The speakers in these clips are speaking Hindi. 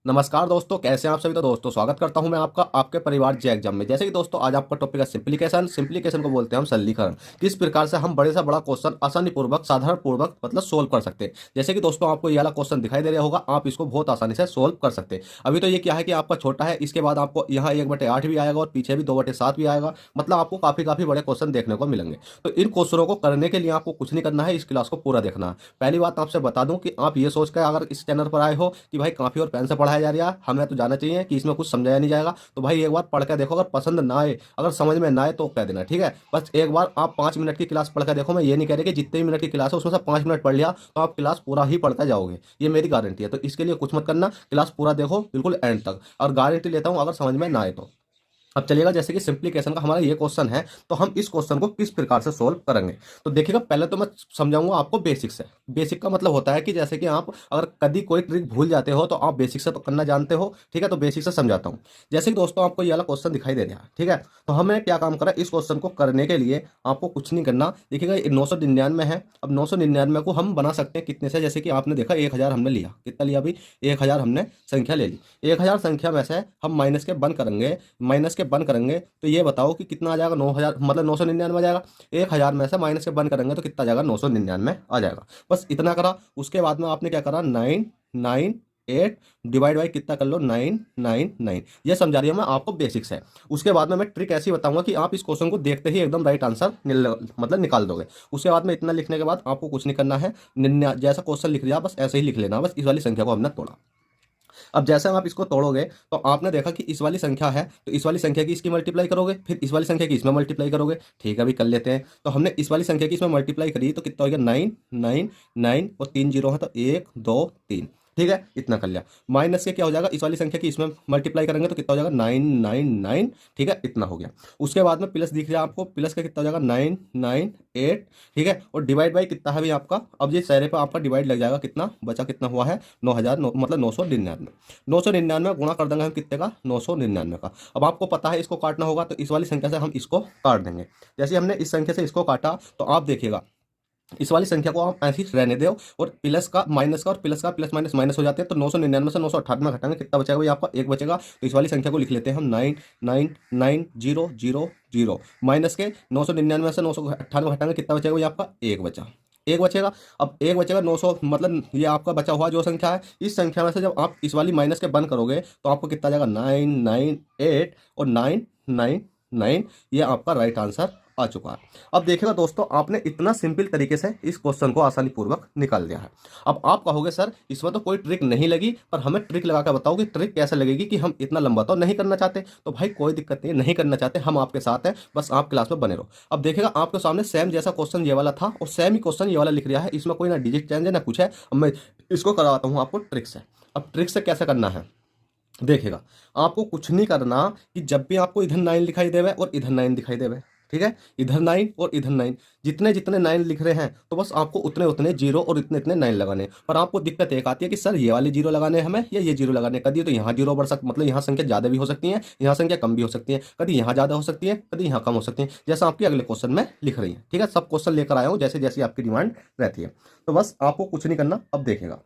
नमस्कार दोस्तों, कैसे हैं आप सभी। तो दोस्तों स्वागत करता हूं मैं आपका आपके परिवार जे एग्जाम में। जैसे कि दोस्तों आज आपका टॉपिक है सिंप्लीकेशन। सिंप्लीकेशन को बोलते हैं हम सरलीकरण। किस प्रकार से हम बड़े से बड़ा क्वेश्चन आसानी पूर्वक साधारण पूर्वक मतलब सोल्व कर सकते हैं। जैसे कि दोस्तों आपको ये वाला क्वेश्चन दिखाई दे रहा होगा, आप इसको बहुत आसानी से सोल्व कर सकते हैं। अभी तो ये क्या है कि आपका छोटा है, इसके बाद आपको यहाँ 1/8 भी आएगा और पीछे भी 2/7 भी आएगा। मतलब आपको काफी काफी बड़े क्वेश्चन देखने को मिलेंगे। तो इन क्वेश्चनों को करने के लिए आपको कुछ नहीं करना है, इस क्लास को पूरा देखना है। पहली बात आपसे बता दूं कि आप ये सोचकर अगर इस चैनल पर आए हो कि भाई काफी और पेन से पढ़ाया जा रहा है, हमें तो जाना चाहिए कि इसमें कुछ समझाया नहीं जाएगा, तो भाई एक बार पढ़ के देखो। अगर पसंद ना आए, अगर समझ में ना आए तो कह देना, ठीक है। बस एक बार आप 5 मिनट की क्लास पढ़ के देखो। मैं ये नहीं कह रही कि जितने मिनट की क्लास है उसमें से 5 मिनट पढ़ लिया तो आप क्लास पूरा ही पढ़ते जाओगे, ये मेरी गारंटी है। तो इसके लिए कुछ मत करना, क्लास पूरा देखो बिल्कुल एंड तक, और गारंटी लेता हूँ अगर समझ में ना आए तो। अब चलिएगा, जैसे कि सिंप्लीकेशन का हमारा ये क्वेश्चन है, तो हम इस क्वेश्चन को किस प्रकार से सोल्व करेंगे। तो देखिएगा, पहले तो मैं समझाऊंगा आपको बेसिक से। बेसिक का मतलब होता है कि जैसे कि आप अगर कभी कोई ट्रिक भूल जाते हो तो आप बेसिक से तो करना जानते हो, ठीक है। तो बेसिक से समझाता हूँ। जैसे कि दोस्तों आपको ये वाला क्वेश्चन दिखाई दे रहा है, ठीक है। तो हमें क्या काम करा, इस क्वेश्चन को करने के लिए आपको कुछ नहीं करना। देखिएगा 999 है। अब 999 को हम बना सकते हैं कितने से, जैसे कि आपने देखा 1000 हमने लिया, कितना लिया अभी, 1000 हमने संख्या ले ली। 1000 संख्या में से हम माइनस के बंद करेंगे, माइनस के बंद करेंगे तो ये बताओ कि कितना आ जाएगा। 9000 मतलब 999 आ जाएगा। 1000 में से माइनस के बंद करेंगे तो कितना आ जाएगा, 999 आ जाएगा। बस इतना करा। उसके बाद में आपने क्या करा, 998 डिवाइड बाई कितना कर लो, 999। ये समझा रही हूँ मैं आपको, बेसिक्स है। उसके बाद में मैं ट्रिक ऐसी बताऊंगा कि आप इस क्वेश्चन को देखते ही एकदम राइट आंसर मतलब निकाल दोगे। उसके बाद में इतना लिखने के बाद आपको कुछ नहीं करना है। जैसा क्वेश्चन लिख लिया बस ऐसे ही लिख लेना। बस इस वाली संख्या को हमने तोड़ा। अब जैसे आप इसको तोड़ोगे तो आपने देखा कि इस वाली संख्या है, तो इस वाली संख्या की इसकी मल्टीप्लाई करोगे, फिर इस वाली संख्या की इसमें मल्टीप्लाई करोगे। ठीक है, अभी कर लेते हैं। तो हमने इस वाली संख्या की इसमें मल्टीप्लाई करी तो कितना हो गया, 999 और 3 जीरो है तो 1 2 3। ठीक है, इतना कर लिया। माइनस के क्या हो जाएगा, इस वाली संख्या की इसमें मल्टीप्लाई करेंगे तो कितना हो जाएगा, 999। ठीक है, इतना हो गया। उसके बाद में प्लस दिख रहा है आपको, प्लस का कितना हो जाएगा, 998। ठीक है, और डिवाइड बाई कितना है भाई आपका। अब ये सारे पे आपका डिवाइड लग जाएगा, कितना बचा, कितना हुआ है, 9000 मतलब 999। 999 गुणा कर देंगे हम कितने का, 999 का। अब आपको पता है इसको काटना होगा, तो इस वाली संख्या से हम इसको काट देंगे। जैसे हमने इस संख्या से इसको काटा तो आप देखिएगा इस वाली संख्या को आप ऐसे ही रहने दो, और प्लस का माइनस का और प्लस का प्लस माइनस माइनस हो जाते हैं। तो 999 से 998 घटाएंगे, कितना बचेगा भाई आपका, एक बचेगा। तो इस वाली संख्या को लिख लेते हैं हम 999 0 0 0। माइनस के 999 से 998 घटाएंगे, कितना बचेगा भाई आपका, एक बचा, एक बचेगा। अब एक बचेगा 900, मतलब ये आपका बचा हुआ जो संख्या है, इस संख्या में से जब आप इस वाली माइनस के बंद करोगे तो आपको कितना आ जाएगा, 998 और 999। ये आपका राइट आंसर आ चुका है। अब देखिएगा दोस्तों, आपने इतना सिंपल तरीके से इस क्वेश्चन को आसानी पूर्वक निकाल दिया है। अब आप कहोगे सर इसमें तो कोई ट्रिक नहीं लगी, पर हमें ट्रिक लगा कर बताओ कि ट्रिक कैसे लगेगी कि हम इतना लंबा तो नहीं करना चाहते। तो भाई कोई दिक्कत नहीं, नहीं करना चाहते, हम आपके साथ हैं, बस आप क्लास में बने रहो। अब देखिएगा आपके सामने सेम जैसा क्वेश्चन ये वाला था और सेम ही क्वेश्चन ये वाला लिख रहा है, इसमें कोई ना डिजिट चेंज है ना कुछ है। अब मैं इसको करवाता हूँ आपको ट्रिक से। अब ट्रिक से कैसे करना है, देखिएगा आपको कुछ नहीं करना कि जब भी आपको इधर 9 दिखाई देवे और इधर 9 दिखाई देवे, ठीक है, इधर 9 और इधर 9, जितने जितने 9 लिख रहे हैं तो बस आपको उतने उतने जीरो और इतने इतने 9 लगाने हैं। पर आपको दिक्कत एक आती है कि सर ये वाले जीरो लगाने हैं हमें या ये जीरो लगाने हैं। कभी तो यहाँ जीरो बढ़ सकता, मतलब यहाँ संख्या ज़्यादा भी हो सकती है, यहाँ संख्या कम भी हो सकती है, कभी यहाँ ज़्यादा हो सकती है, कभी यहाँ कम हो सकती है, जैसा आपके अगले क्वेश्चन में लिख रही है। ठीक है, सब क्वेश्चन लेकर आया हूँ जैसे जैसी आपकी डिमांड रहती है। तो बस आपको कुछ नहीं करना। अब देखेगा,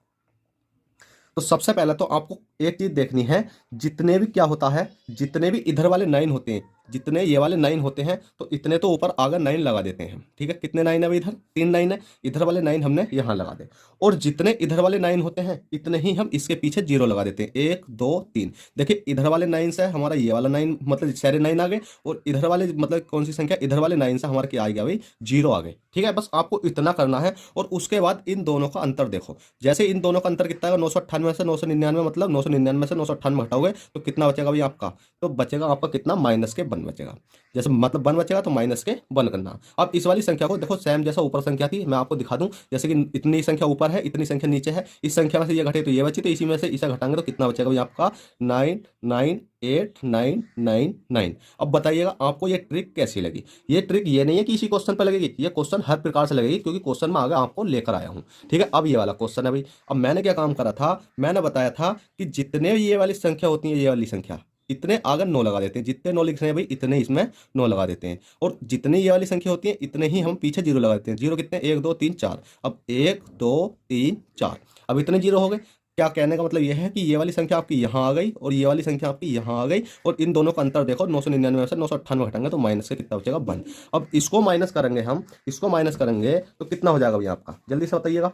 तो सबसे पहले तो आपको एक चीज देखनी है, जितने भी क्या होता है, जितने भी इधर वाले 9 होते हैं, जितने ये वाले 9 होते हैं तो इतने तो ऊपर आगे 9 लगा देते हैं। ठीक है, कितने 9 है भाई, इधर 3 9 है, इधर वाले 9 हमने यहाँ लगा दे। और जितने इधर वाले 9 होते हैं इतने ही हम इसके पीछे जीरो लगा देते हैं, 1 2 3। देखिए इधर वाले 9 से हमारा ये वाला 9 मतलब सारे 9 आ गए, और इधर वाले मतलब कौन सी संख्या, इधर वाले 9 से हमारा क्या आ गया भाई, जीरो आ गए। ठीक है, बस आपको इतना करना है। और उसके बाद इन दोनों का अंतर देखो, जैसे इन दोनों का अंतर कितना है, 998 से 999, मतलब 999 से 998 घटाओगे तो कितना बचेगा भाई आपका, तो बचेगा आपका कितना, माइनस के वन बचेगा। जैसे मतलब वन बचेगा तो माइनस के वन करना। अब इस वाली संख्या को देखो, सेम जैसा ऊपर संख्या थी, मैं आपको दिखा दूं, जैसे कि इतनी संख्या ऊपर है इतनी संख्या नीचे है, इस संख्या में से ये घटे तो ये बची, तो इसी में से इसे घटाएंगे तो कितना बचेगा भाई आपका, 998 999। अब बताइएगा आपको ये ट्रिक कैसी लगी। ये ट्रिक ये नहीं है कि इसी क्वेश्चन पर लगेगी, ये क्वेश्चन हर प्रकार से लगेगी, क्योंकि क्वेश्चन में आगे आपको लेकर आया हूं। ठीक है, अब ये वाला क्वेश्चन है भाई। अब मैंने क्या काम करा था, मैंने बताया था कि जितने ये वाली संख्या होती है, ये वाली संख्या इतने आगे 9 लगा देते हैं, जितने 9 लिख रहे हैं भाई इतने इसमें 9 लगा देते हैं। और जितनी ये वाली संख्या होती है इतने ही हम पीछे जीरो लगा देते हैं। जीरो कितने, 1 2 3 4। अब 1 2 3 4, अब इतने जीरो हो गए। क्या कहने का मतलब यह है कि ये वाली संख्या आपकी यहाँ आ गई और ये वाली संख्या आपकी यहाँ आ गई, और इन दोनों का अंतर देखो, 999 में से 998 घटाएंगे तो माइनस से कितना बचेगा 1। अब इसको माइनस करेंगे हम, इसको माइनस करेंगे तो कितना हो जाएगा भैया आपका, जल्दी से बताइएगा।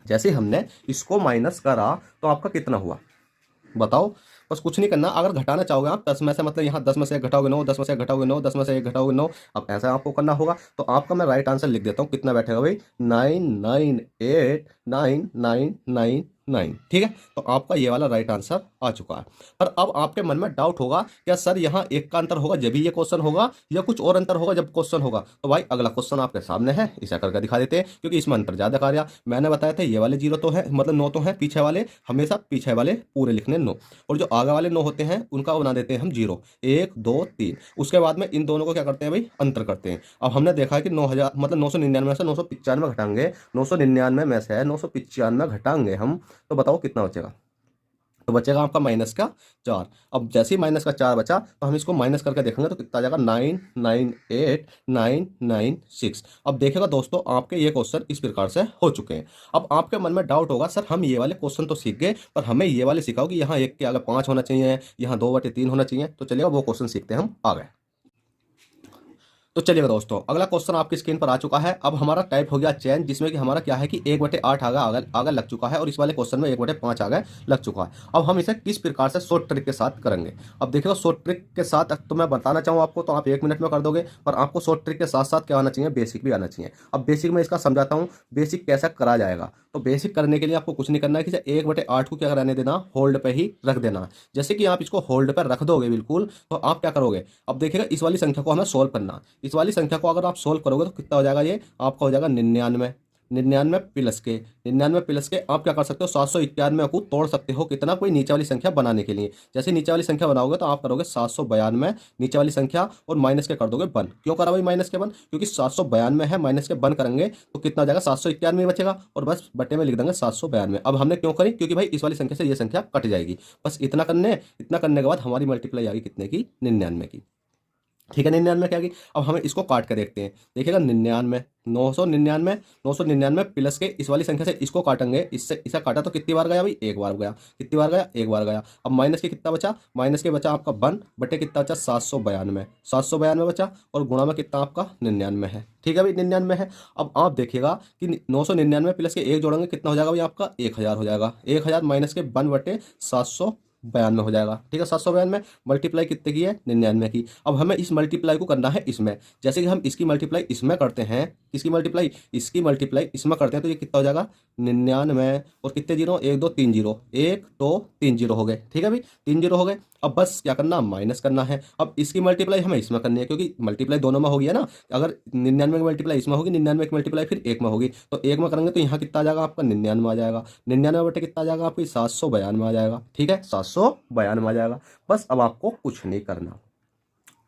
जैसे हमने इसको माइनस करा तो आपका कितना हुआ बताओ। बस कुछ नहीं करना, अगर घटाना चाहोगे आप 10 में से, मतलब यहाँ 10 में से 1 घटाओगे 9, 10 में से 1 घटाओगे 9, 10 में से 1 घटाओगे 9। अब ऐसा आपको करना होगा, तो आपका मैं राइट आंसर लिख देता हूँ, कितना बैठेगा भाई 998999, ठीक है। तो आपका ये वाला राइट आंसर आ चुका है। पर अब आपके मन में डाउट होगा, क्या सर यहाँ एक का अंतर होगा जब भी ये क्वेश्चन होगा, या कुछ और अंतर होगा जब क्वेश्चन होगा? तो भाई अगला क्वेश्चन आपके सामने है, इसे करके दिखा देते हैं, क्योंकि इसमें अंतर ज्यादा कार्य। मैंने बताया था ये वाले 0 तो है, मतलब 9 तो है, पीछे वाले हमेशा पीछे वाले पूरे लिखने 9, और जो आगे वाले 9 होते हैं उनका बना देते हैं हम 0, 1 2 3। उसके बाद में इन दोनों को क्या करते हैं भाई, अंतर करते हैं। अब हमने देखा है कि 9000 मतलब 999 में से 995 घटाएंगे, 999 में से 995 घटाएंगे हम, तो बताओ कितना बचेगा? तो बचेगा आपका माइनस का 4। अब जैसे ही माइनस का 4 बचा तो हम इसको माइनस करके देखेंगे तो कितना आ जाएगा 998996। अब देखिएगा दोस्तों, आपके ये क्वेश्चन इस प्रकार से हो चुके हैं। अब आपके मन में डाउट होगा, सर हम ये वाले क्वेश्चन तो सीख गए, पर हमें ये वाले सिखाओ कि यहाँ 1 के आगे 5 होना चाहिए, यहाँ 2/3 होना चाहिए। तो चलिएगा वो क्वेश्चन सीखते हैं हम, आ गए। तो चलिएगा दोस्तों, अगला क्वेश्चन आपकी स्क्रीन पर आ चुका है। अब हमारा टाइप हो गया चेंज, जिसमें कि हमारा क्या है कि 1/8 आगे लग चुका है, और इस वाले क्वेश्चन में 1/5 आगे लग चुका है। अब हम इसे किस प्रकार से शॉर्ट ट्रिक के साथ करेंगे? अब देखिएगा, शॉर्ट ट्रिक के साथ तो मैं बताना चाहूँ आपको तो आप 1 मिनट में कर दोगे, पर आपको शॉर्ट ट्रिक के साथ साथ क्या आना चाहिए, बेसिक भी आना चाहिए। अब बेसिक में इसका समझाता हूँ, बेसिक कैसे करा जाएगा। तो बेसिक करने के लिए आपको कुछ नहीं करना है कि 1/8 को क्या रहने देना, होल्ड पे ही रख देना। जैसे कि आप इसको होल्ड पर रख दोगे बिल्कुल, तो आप क्या करोगे, अब देखिएगा इस वाली संख्या को हमें सोल्व करना। इस वाली संख्या को अगर आप सोल्व करोगे तो कितना हो जाएगा, ये आपका हो जाएगा 99। 99 प्लस के, 99 प्लस के आप क्या कर सकते हो, 791 को तोड़ सकते हो कितना, कोई नीचे वाली संख्या बनाने के लिए। जैसे नीचे वाली संख्या बनाओगे तो आप करोगे 792 नीचे वाली संख्या, और माइनस के कर दोगे 1। क्यों करा भाई माइनस के 1? क्योंकि 792 है, माइनस के 1 करेंगे तो कितना हो जाएगा, 791 बचेगा, और बस बट्टे में लिख देंगे 792। अब हमने क्यों करी, क्योंकि भाई इस वाली संख्या से ये संख्या कट जाएगी। बस इतना करने के बाद हमारी मल्टीप्लाई आ गई कितने की, 99 की। ठीक है, 99 क्या गई। अब हमें इसको काट के देखते हैं, देखिएगा 99 999 प्लस के इस वाली संख्या से इसको काटेंगे, इससे इसे काटा तो कितनी बार गया भाई, 1 बार गया। कितनी बार गया, 1 बार गया। अब माइनस के कितना बचा, माइनस के बचा आपका 1 बटे कितना बचा, 792 बचा, और गुणा में कितना आपका 99 है। ठीक है भाई, 99 है। अब आप देखिएगा कि 999 प्लस के 1 जोड़ेंगे कितना हो जाएगा भाई आपका, 1000 हो जाएगा। 1000 माइनस के 1 बटे 792 हो जाएगा। ठीक है, 792 मल्टीप्लाई कितने की है, 99 की। अब हमें इस मल्टीप्लाई को करना है इसमें, जैसे कि हम इसकी मल्टीप्लाई इसमें करते हैं, इसकी मल्टीप्लाई इसमें करते हैं, तो ये कितना हो जाएगा 99, और कितने जीरो, 1 2 3 जीरो, 1 2 3 जीरो हो गए। ठीक है भाई, 3 जीरो हो गए। अब बस क्या करना, माइनस करना है। अब इसकी मल्टीप्लाई हमें इसमें करनी है, क्योंकि मल्टीप्लाई दोनों में होगी है ना। अगर 99 की मल्टीप्लाई इसमें होगी, 99 की मल्टीप्लाई फिर 1 में होगी, तो 1 में करेंगे तो यहाँ कितना आ जाएगा आपका, 99 आ जाएगा। 99 बटे कितना आ जाएगा आपकी, 792 आ जाएगा। ठीक है, 792 आ जाएगा। बस अब आपको कुछ नहीं करना,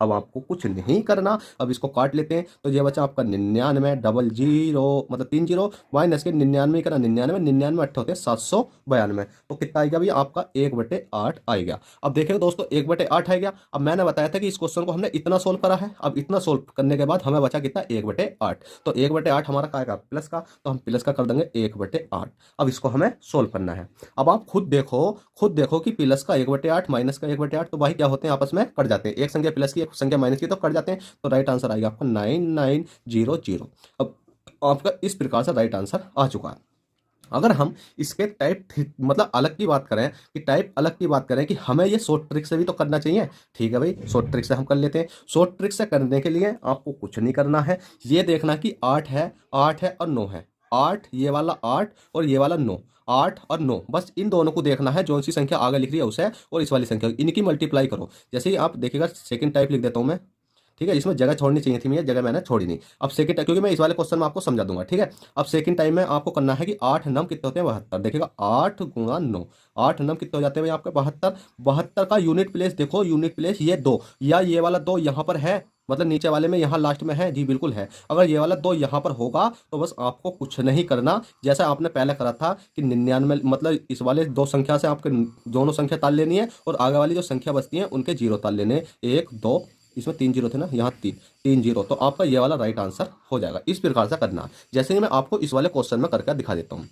अब आपको कुछ नहीं करना। अब इसको काट लेते हैं, तो ये बचा आपका 99 डबल जीरो, मतलब 3 जीरो, माइनस के 99 करा, 99 अट्ठे होते 792, तो कितना आएगा भी आपका 1/8 आएगा। अब देखिए दोस्तों, 1/8 आएगा। अब मैंने बताया था कि इस क्वेश्चन को हमने इतना सोल्व करा है। अब इतना सोल्व करने के बाद हमें बचा कितना, 1/8। तो 1/8 हमारा का आएगा प्लस का, तो हम प्लस का कर देंगे 1/8। अब इसको हमें सोल्व करना है। अब आप खुद देखो कि प्लस का 1/8 माइनस का 1/8 तो भाई क्या होते हैं, आपस में कट जाते हैं। एक संख्या प्लस की एक संख्या माइनस की तो कट जाते हैं, तो राइट आंसर आएगा आपका 9900। अब आपका इस प्रकार से राइट आंसर आ चुका है। अगर हम इसके टाइप मतलब अलग की बात करें, कि टाइप अलग की बात करें कि हमें ये शॉर्ट ट्रिक से भी तो करना चाहिए। ठीक है भाई, शॉर्ट ट्रिक से हम कर लेते हैं। शॉर्ट ट्रिक से करने के लिए आपको कुछ नहीं करना है, ये देखना कि 8 है और 9 है। 8, ये वाला 8 और ये वाला 9, 8 और 9, बस इन दोनों को देखना है, जो सी संख्या आगे लिख रही है उसे, और इस वाली संख्या इनकी मल्टीप्लाई करो। जैसे ही आप देखिएगा, सेकंड टाइप लिख देता हूं मैं। ठीक है, इसमें जगह छोड़नी चाहिए थी, मैं जगह मैंने छोड़ी नहीं। अब सेकंड टाइम, क्योंकि मैं इस वाले क्वेश्चन में आपको समझा दूंगा। ठीक है, अब सेकंड टाइम में आपको करना है कि 8 नम कितने होते हैं, 72। देखिएगा 8 गुणा 9, 8 नम कितने हो जाते हैं भाई आपके, 72। 72 का यूनिट प्लेस देखो, यूनिट प्लेस ये 2, या ये वाला 2 यहाँ पर है, मतलब नीचे वाले में यहाँ लास्ट में है जी, बिल्कुल है। अगर ये वाला 2 यहाँ पर होगा तो बस आपको कुछ नहीं करना, जैसा आपने पहले करा था कि 99, मतलब इस वाले 2 संख्या से आपके दोनों संख्या ताल लेनी है, और आगे वाली जो संख्या बचती है उनके जीरो ताल लेने, 1 2, इसमें 3 जीरो थे ना, यहाँ 3 जीरो, तो आपका ये वाला राइट आंसर हो जाएगा। इस प्रकार से करना, जैसे कि मैं आपको इस वाले क्वेश्चन में करके दिखा देता हूँ।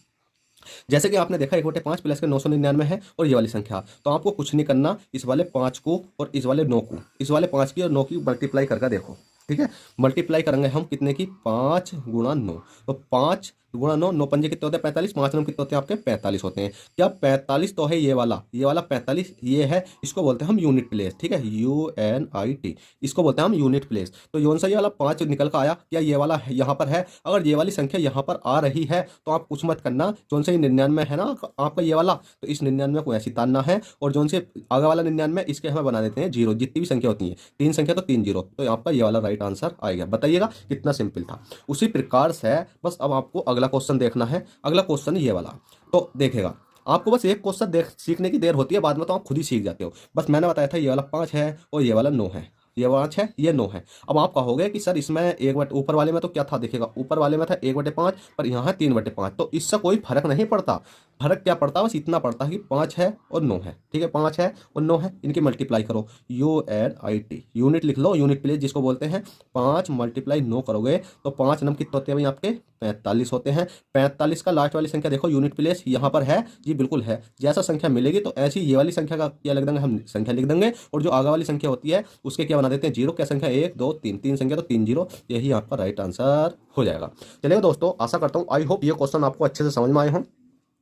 जैसे कि आपने देखा 1/5 प्लस के 999 है और ये वाली संख्या, तो आपको कुछ नहीं करना, इस वाले 5 को और इस वाले 9 को, इस वाले 5 की और 9 की मल्टीप्लाई करके देखो। ठीक है, मल्टीप्लाई करेंगे हम कितने की, 5 गुणा 9, तो 5 गुणा 9, 9 पंजे कितने होते हैं 45, 5 9 कितने होते हैं आपके 45 होते हैं। क्या 45 तो है ये वाला 45 ये है, इसको बोलते हैं हम यूनिट प्लेस। ठीक है, UNIT, इसको बोलते हैं हम यूनिट प्लेस। तो योन सा ये वाला 5 निकल कर आया, क्या ये वाला यहाँ पर है? अगर ये वाली संख्या यहाँ पर आ रही है तो आप कुछ मत करना, जोन से 99 है ना आपका ये वाला, तो इस 99 को ऐसी तानना है, और जोन से आगे वाला 99 इसके हमें बना देते हैं जीरो। जितनी भी संख्या होती है, 3 संख्या तो 3 जीरो, तो आपका ये वाला राइट आंसर आएगा। बताइएगा कितना सिंपल था। उसी प्रकार से बस अब आपको अगला क्वेश्चन देखना है। अगला क्वेश्चन ये वाला, तो देखेगा आपको बस एक क्वेश्चन देख सीखने की देर होती है, बाद में तो आप खुद ही सीख जाते हो। बस मैंने बताया था ये वाला 5 है और ये वाला 9 है, ये 5 है ये 9 है। अब आप कहोगे कि सर इसमें एक बटे ऊपर वाले में तो क्या था, देखिएगा ऊपर वाले में था 1/5, पर यहाँ है 3/5, तो इससे कोई फर्क नहीं पड़ता। फर्क क्या पड़ता है, बस इतना पड़ता है कि 5 है और 9 है। ठीक है, 5 है और 9 है, इनकी मल्टीप्लाई करो, UNIT, यूनिट लिख लो, यूनिट प्लेस जिसको बोलते हैं। 5 × 9 करोगे तो 5 नम कितने होते हैं भाई आपके 45 होते हैं। 45 का लास्ट वाली संख्या देखो, यूनिट प्लेस यहाँ पर है जी, बिल्कुल है। जैसा संख्या मिलेगी तो ऐसी ये वाली संख्या का क्या लिख देंगे हम, संख्या लिख देंगे, और जो आगे वाली संख्या होती है उसके क्या बना देते हैं जीरो। क्या संख्या 1 2 3, 3 संख्या तो 3 जीरो, यही आपका राइट आंसर हो जाएगा। चलिए दोस्तों, आशा करता हूँ आई होप ये क्वेश्चन आपको अच्छे से समझ में आए हों।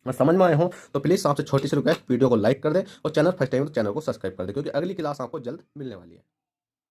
और समझ में आए हों तो प्लीज़ आपसे छोटी सी रिक्वेस्ट, वीडियो को लाइक कर दें और चैनल फर्स्ट टाइम तो चैनल को सब्सक्राइब कर दें, क्योंकि अगली क्लास आपको जल्द मिलने वाली है।